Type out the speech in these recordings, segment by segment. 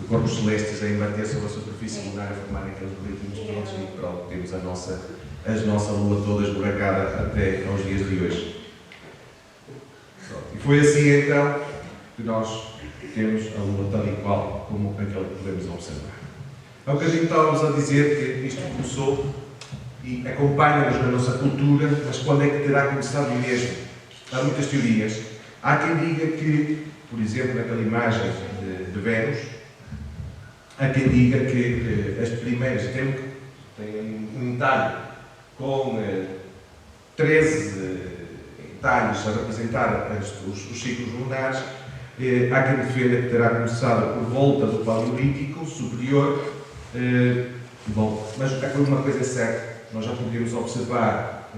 corpos celestes a embater sobre a superfície lunar, a formar aqueles ritmos todos e pronto, temos a nossa Lua toda esburacada até aos dias de hoje. Pronto. E foi assim então que nós temos a Lua tal e qual como aquela que podemos observar. Há um bocadinho estávamos a dizer que isto começou e acompanha-nos na nossa cultura, mas quando é que terá começado mesmo? Há muitas teorias. Há quem diga que, por exemplo, naquela imagem de Vênus, há quem diga que as primeiras têm um entalhe com 13 entalhes a representar os ciclos lunares. Há quem defenda que terá começado por volta do Paleolítico Superior. Bom, mas uma coisa é certa, nós já podemos observar,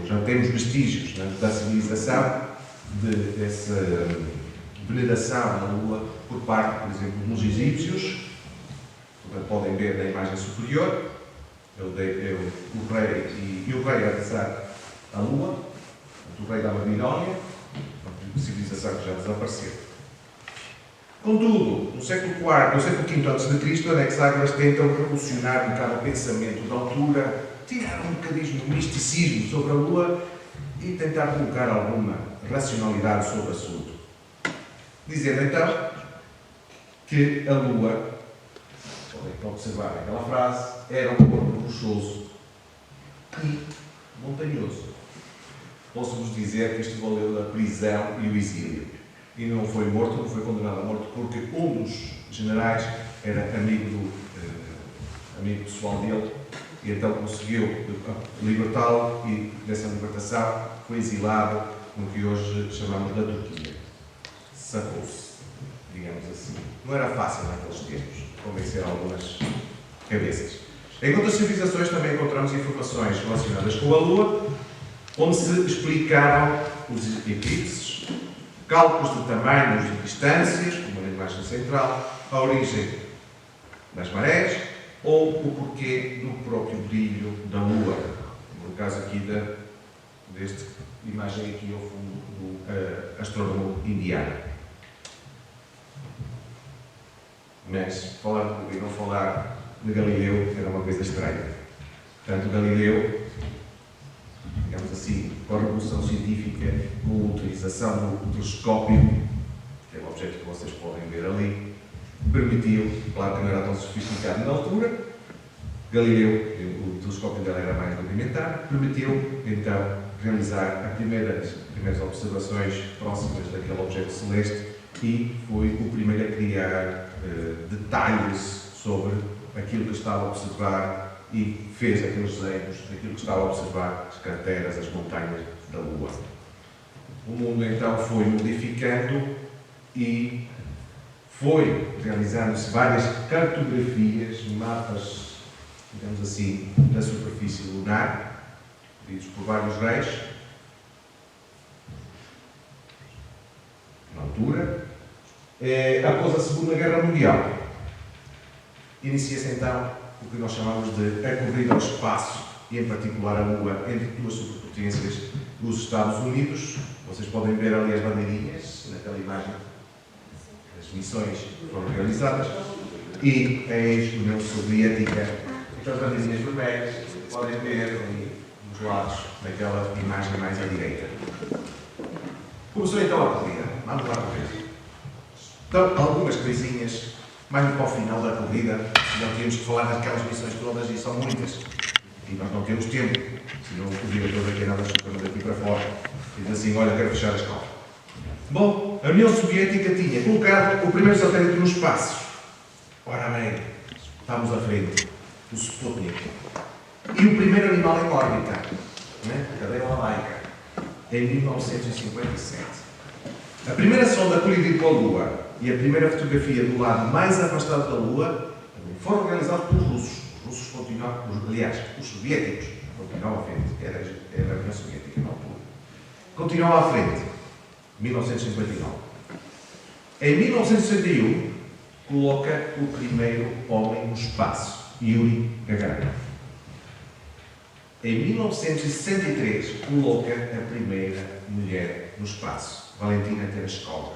já temos vestígios da civilização, dessa veneração da Lua por parte, por exemplo, dos egípcios. Podem ver na imagem superior, o rei a rezar a Lua, o rei da Babilónia, uma civilização que já desapareceu. Contudo, no século IV, no século V a.C., Anaxágoras tentam revolucionar um bocado o pensamento da altura, tirar um bocadinho de misticismo sobre a Lua e tentar colocar alguma racionalidade sobre o assunto. Dizendo então que a Lua, podem observar aquela frase, era um corpo rochoso e montanhoso. Posso-vos dizer que isto valeu a prisão e o exílio. E não foi morto, não foi condenado à morte, porque um dos generais era amigo pessoal dele, e então conseguiu libertá-lo, e nessa libertação foi exilado no que hoje chamamos da Turquia. Safou-se, digamos assim. Não era fácil naqueles tempos convencer algumas cabeças. Em outras civilizações também encontramos informações relacionadas com a Lua, onde se explicaram os eclipses, cálculos de tamanhos e distâncias, como na imagem central, a origem das marés ou o porquê do próprio brilho da Lua. No caso aqui desta imagem aqui ao fundo do astrônomo indiano. Mas falar e não falar de Galileu era uma coisa estranha. Portanto, Galileu, digamos assim, com a revolução científica, com a utilização do telescópio, que é o objeto que vocês podem ver ali, permitiu, claro que não era tão sofisticado na altura, Galileu, o telescópio dele era mais rudimentar, permitiu então realizar as primeiras observações próximas daquele objeto celeste e foi o primeiro a criar detalhes sobre aquilo que estava a observar e fez aqueles desenhos daquilo que estava a observar, as crateras, as montanhas da Lua. O mundo então foi modificando e foi realizando-se várias cartografias, mapas, digamos assim, da superfície lunar, pedidos por vários reis, na altura. Após a Segunda Guerra Mundial, inicia-se então o que nós chamamos de a corrida ao espaço, e em particular a Lua, entre duas superpotências, os Estados Unidos. Vocês podem ver ali as bandeirinhas, naquela imagem, as missões que foram realizadas, e a ex-União Soviética, as bandeirinhas vermelhas, podem ver ali nos lados, naquela imagem mais à direita. Começou então a corrida. Vamos lá ver. Então, algumas coisinhas, mais para o final da corrida, não tínhamos que falar daquelas missões todas, e são muitas. E nós não temos tempo, senão o diretor daqui a nada chupa-nos daqui para fora e diz assim: olha, quero fechar a escola. Bom, a União Soviética tinha colocado o primeiro satélite no espaço. Ora bem, estamos à frente, o Sputnik. E o primeiro animal em órbita, a cadeira laica, em 1957. A primeira sonda colidiu com a Lua e a primeira fotografia do lado mais afastado da Lua foram realizadas pelos russos. Os russos continuavam, aliás, os soviéticos continuavam à frente, era a União Soviética na altura. Continuavam à frente, 1959. Em 1961, coloca o primeiro homem no espaço, Yuri Gagarin. Em 1963, coloca a primeira mulher no espaço, Valentina Tereshkova.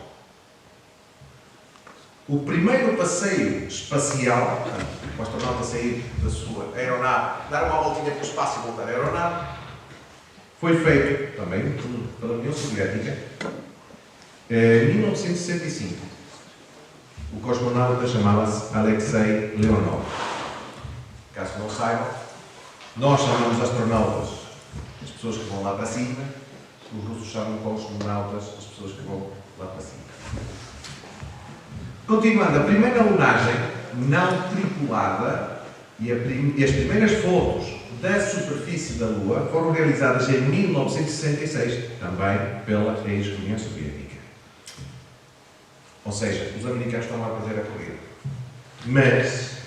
O primeiro passeio espacial, o astronauta sair da sua aeronave, dar uma voltinha pelo espaço e voltar à aeronave, foi feito também pela União Soviética em 1965. O cosmonauta chamava-se Alexei Leonov. Caso não saibam, nós chamamos astronautas as pessoas que vão lá para cima, os russos chamam cosmonautas as pessoas que vão lá para cima. Continuando, a primeira lunagem não tripulada e as primeiras fotos da superfície da Lua foram realizadas em 1966, também pela ex-União Soviética. Ou seja, os americanos estão lá a fazer a corrida. Mas,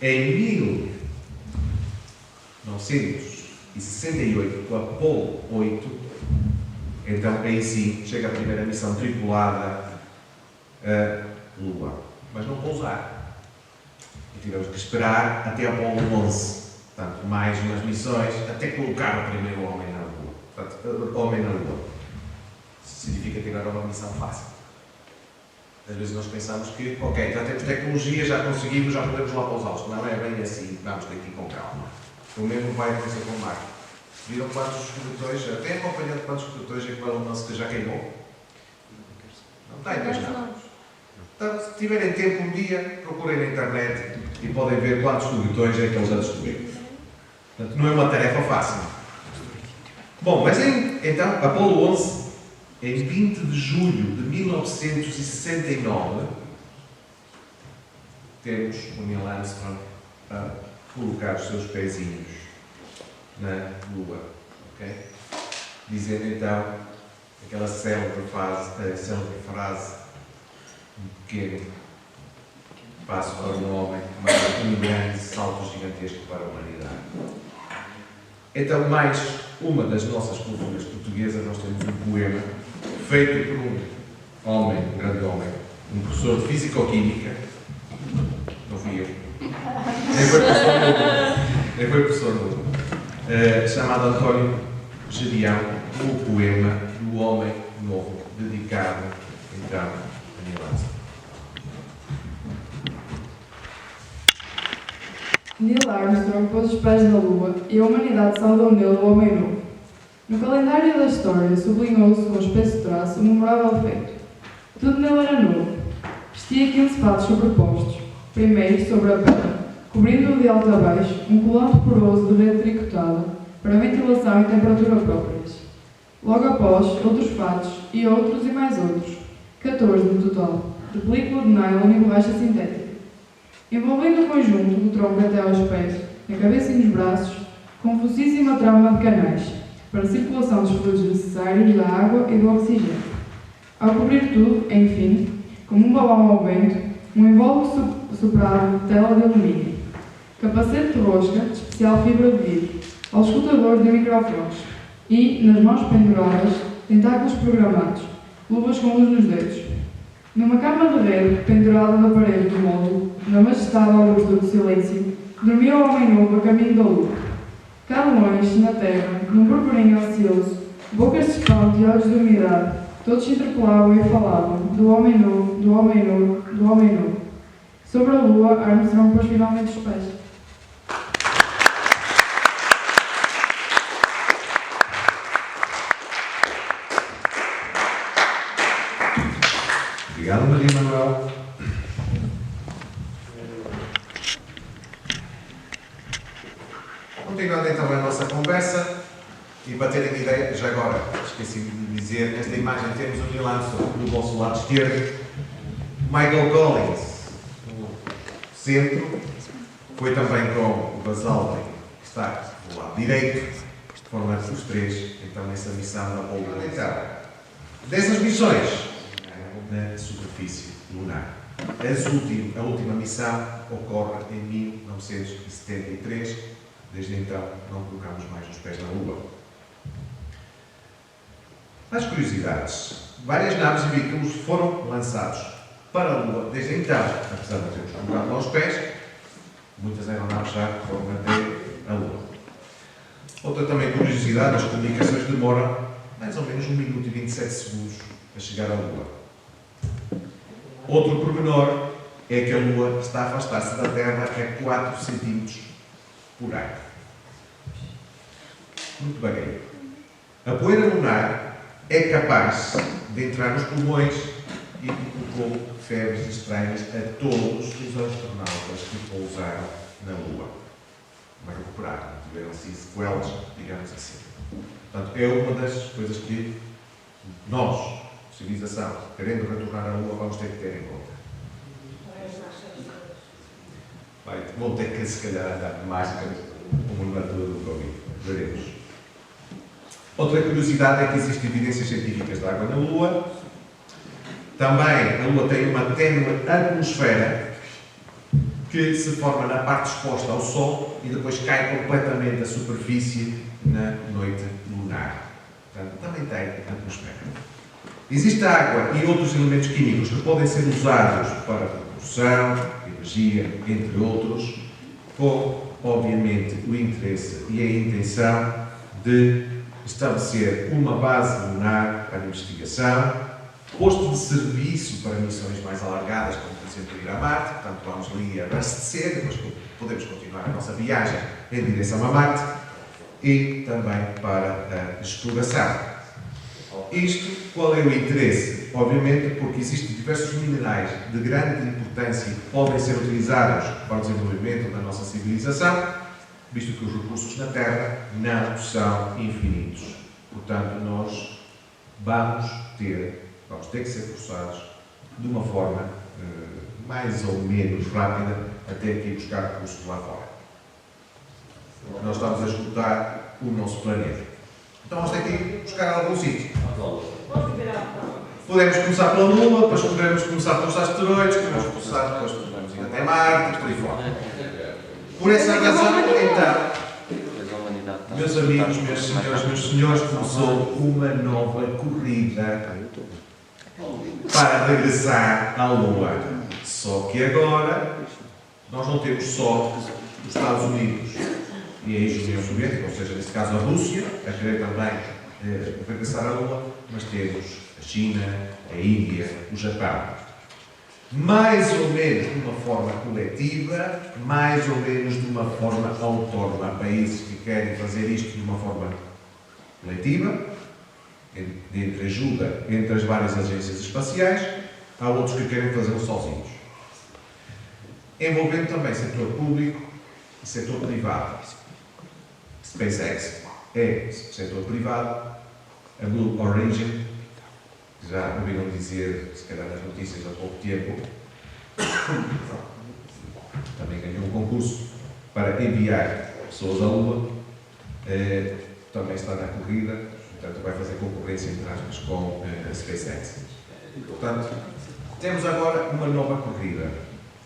em 1968, com a Apollo 8, então aí sim chega a primeira missão tripulada a Lua. Mas não pousar. E tivemos que esperar até a Apollo 11. Portanto, mais umas missões até colocar o primeiro homem na Lua. Portanto, homem na Lua. Significa que era uma missão fácil. Às vezes nós pensamos que, ok, já temos tecnologia, já conseguimos, já podemos lá pousá-los. Não é bem assim, vamos ter que ir com calma. O mesmo vai acontecer com o Marte. Viram quantos foguetões, até acompanhando quantos foguetões é que o Elon Musk já queimou? Não tem, mas não. Então, se tiverem tempo um dia, procurem na internet e podem ver quantos foguetões é que eles já descobriram. Portanto, não é uma tarefa fácil. Bom, mas então, Apollo 11, em 20 de julho de 1969, temos o Neil Armstrong a colocar os seus pezinhos na Lua. Okay? Dizendo então aquela célebre frase: um pequeno passo para um homem, mas um grande salto gigantesco para a humanidade. Então, mais uma das nossas culturas portuguesas, nós temos um poema feito por um homem, um grande homem, um professor de Físico-Química, não fui eu, nem foi professor novo, chamado António Gedeão, o poema do Homem Novo, dedicado então a Neil Armstrong. Neil Armstrong pôs os pés na Lua e a humanidade saudou nele o Homem Novo. No calendário da história sublinhou-se com espesso traço o memorável feito. Tudo nele era novo. Vestia 15 fatos sobrepostos, primeiro sobre a perna, cobrindo-o de alto a baixo um colante poroso de rede tricotada para ventilação e temperatura próprias. Logo após, outros fatos e outros e mais outros, 14 no total, de película de nylon e borracha sintética. Envolvendo o conjunto do tronco até aos pés, na cabeça e nos braços, confusíssima trama de canais, para a circulação dos fluidos necessários da água e do oxigênio. Ao cobrir tudo, enfim, como um balão ao vento, um invólucro soprado de tela de alumínio, capacete de rosca de especial fibra de vidro, auscultador de microfones e, nas mãos penduradas, tentáculos programados, luvas com luz nos dedos. Numa cama de rede, pendurada na parede do módulo, na majestade augusta do silêncio, dormia o homem novo a caminho da lua. Cá longe, na terra, num burburinho ansioso, bocas de espanto e olhos de umidade, todos se interpelavam e falavam do homem novo, do homem novo, do homem novo. Sobre a lua, Armstrong pôs finalmente os pés. Obrigado, Maria Manuel. Continuando então a nossa conversa, e para terem ideia, já agora esqueci de dizer, nesta imagem temos o Neil Armstrong no vosso lado esquerdo, Michael Collins no centro, foi também com o Buzz Aldrin, que está do lado direito, foram os três então nessa missão na Apollo. Então, dessas missões na superfície lunar. A última missão ocorre em 1973. Desde então, não colocamos mais os pés na Lua. As curiosidades. Várias naves e veículos foram lançados para a Lua desde então. Apesar de termos colocado lá os pés, muitas aeronaves já foram até a Lua. Outra também curiosidade, as comunicações demoram mais ou menos 1 minuto e 27 segundos a chegar à Lua. Outro pormenor é que a Lua está a afastar-se da Terra a 4 centímetros por ano. Muito devagarinho. A poeira lunar é capaz de entrar nos pulmões e provocou febres estranhas a todos os astronautas que pousaram na Lua. Mas recuperaram, tiveram assim sequelas, digamos assim. Portanto, é uma das coisas que nós, civilização, querendo retornar à Lua, vamos ter que ter em conta. Vão ter que, se calhar, andar de máscaras como na altura do Covid. Veremos. Outra curiosidade é que existem evidências científicas de água na Lua. Também a Lua tem uma ténue atmosfera que se forma na parte exposta ao Sol e depois cai completamente à superfície na noite lunar. Portanto, também tem atmosfera. Existe água e outros elementos químicos que podem ser usados para propulsão, energia, entre outros, com, obviamente, o interesse e a intenção de estabelecer uma base lunar para a investigação, posto de serviço para missões mais alargadas, como, por exemplo, ir a Marte. Portanto, vamos ali abastecer, depois podemos continuar a nossa viagem em direção a Marte, e também para a exploração. Isto, qual é o interesse? Obviamente porque existem diversos minerais de grande importância que podem ser utilizados para o desenvolvimento da nossa civilização, visto que os recursos na Terra não são infinitos. Portanto, nós vamos ter que ser forçados de uma forma mais ou menos rápida até que ir buscar recursos lá fora. Nós estamos a esgotar o nosso planeta. Então vamos ter que ir buscar algum sítio. Podemos começar pela Lua, depois podemos começar pelos asteroides, depois podemos ir até Marte, por aí fora. Por essa razão, então, meus amigos, meus senhores, começou uma nova corrida para regressar à Lua. Só que agora nós não temos só os Estados Unidos e a ex-União Soviética, ou seja, neste caso a Rússia, a querer também regressar à Lua, mas temos a China, a Índia, o Japão. Mais ou menos de uma forma coletiva, mais ou menos de uma forma autónoma. Há países que querem fazer isto de uma forma coletiva, entre ajuda entre as várias agências espaciais, há outros que querem fazê-lo sozinhos. Envolvendo também setor público e setor privado. SpaceX é setor privado, a Blue Origin, que já ouviram dizer, se calhar nas notícias há pouco tempo, também ganhou um concurso para enviar pessoas à Lua, também está na corrida, portanto vai fazer concorrência, entre aspas, com a SpaceX. Portanto, temos agora uma nova corrida.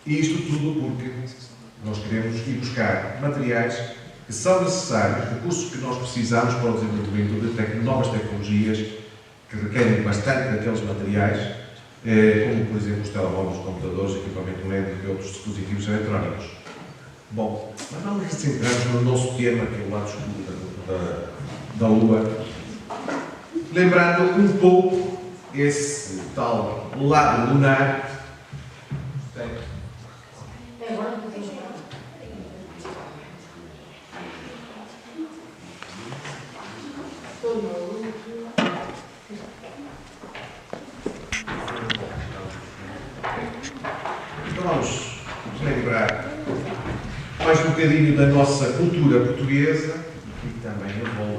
E isto tudo porque nós queremos ir buscar materiais que são necessários, recursos que nós precisamos para o desenvolvimento de novas tecnologias que requerem bastante daqueles materiais, como, por exemplo, os telemóveis, os computadores, equipamento médico e outros dispositivos eletrónicos. Bom, mas vamos nos centrarmos no nosso tema, que é o lado escuro da Lua, lembrando um pouco esse tal lado lunar. Então vamos lembrar mais um bocadinho da nossa cultura portuguesa e também envolve